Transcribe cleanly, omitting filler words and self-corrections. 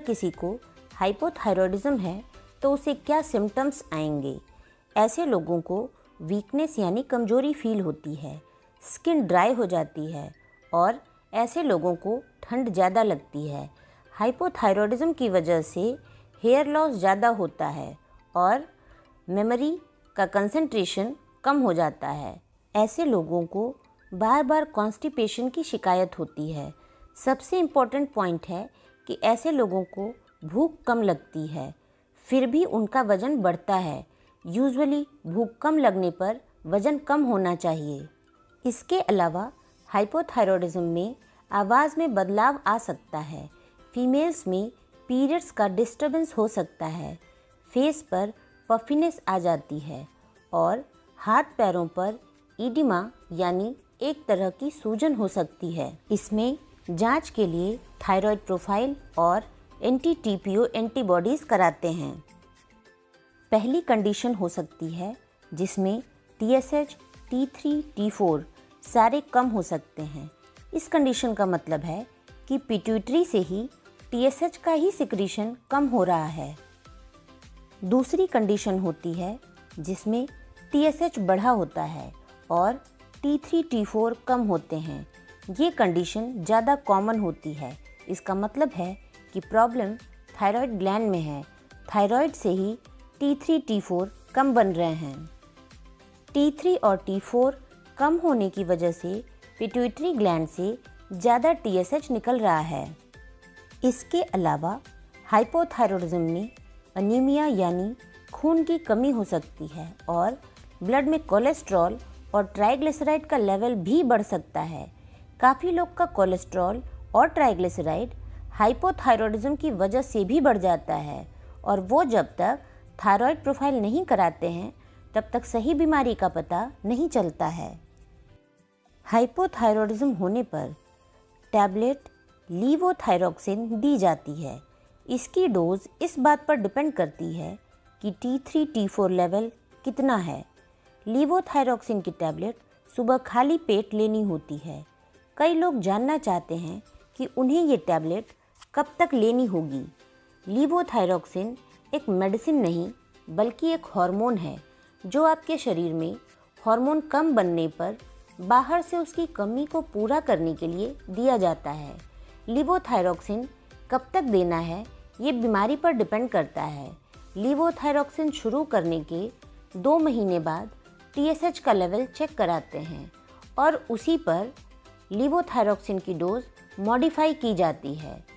किसी को हाइपोथायरॉयडिज्म है तो उसे क्या सिम्टम्स आएंगे। ऐसे लोगों को वीकनेस यानी कमजोरी फील होती है, स्किन ड्राई हो जाती है और ऐसे लोगों को ठंड ज़्यादा लगती है। हाइपोथायरॉयडिज्म की वजह से हेयर लॉस ज़्यादा होता है और मेमोरी का कंसंट्रेशन कम हो जाता है। ऐसे लोगों को बार बार कॉन्स्टिपेशन की शिकायत होती है। सबसे इम्पॉर्टेंट पॉइंट है कि ऐसे लोगों को भूख कम लगती है, फिर भी उनका वज़न बढ़ता है। यूजुअली भूख कम लगने पर वज़न कम होना चाहिए। इसके अलावा हाइपोथायरॉयडिज्म में आवाज़ में बदलाव आ सकता है। फीमेल्स में पीरियड्स का डिस्टर्बेंस हो सकता है, फेस पर पफिनेस आ जाती है और हाथ पैरों पर इडिमा यानी एक तरह की सूजन हो सकती है। इसमें जांच के लिए थायराइड प्रोफाइल और एंटी-टीपीओ एंटीबॉडीज़ कराते हैं। पहली कंडीशन हो सकती है जिसमें TSH, T3, T4 सारे कम हो सकते हैं। इस कंडीशन का मतलब है कि पिट्यूटरी से ही TSH का ही सिक्रीशन कम हो रहा है। दूसरी कंडीशन होती है जिसमें TSH बढ़ा होता है और T3, T4 कम होते हैं। ये कंडीशन ज़्यादा कॉमन होती है। इसका मतलब है कि प्रॉब्लम थायराइड ग्लैंड में है। थायराइड से ही T3, T4 कम बन रहे हैं। T3 और T4 कम होने की वजह से पिट्यूटरी ग्लैंड से ज़्यादा TSH निकल रहा है। इसके अलावा हाइपोथायरॉयडिज्म में अनीमिया यानी खून की कमी हो सकती है और ब्लड में कोलेस्ट्रॉल और ट्राइग्लिसराइड का लेवल भी बढ़ सकता है। काफ़ी लोग का कोलेस्ट्रॉल और ट्राइग्लिसराइड हाइपोथायरॉयडिज्म की वजह से भी बढ़ जाता है और वो जब तक थायराइड प्रोफाइल नहीं कराते हैं तब तक सही बीमारी का पता नहीं चलता है। हाइपोथायरॉयडिज्म होने पर टैबलेट लीवोथायरॉक्सिन दी जाती है। इसकी डोज इस बात पर डिपेंड करती है कि T3, T4 लेवल कितना है। लीवोथायरॉक्सिन की टैबलेट सुबह खाली पेट लेनी होती है। कई लोग जानना चाहते हैं कि उन्हें ये टैबलेट कब तक लेनी होगी। लीवोथायरॉक्सिन एक मेडिसिन नहीं बल्कि एक हार्मोन है जो आपके शरीर में हार्मोन कम बनने पर बाहर से उसकी कमी को पूरा करने के लिए दिया जाता है। लीवोथायरॉक्सिन कब तक देना है ये बीमारी पर डिपेंड करता है। लीवोथायरॉक्सिन शुरू करने के 2 महीने बाद TSH का लेवल चेक कराते हैं और उसी पर लीवोथायरॉक्सिन की डोज मॉडिफाई की जाती है।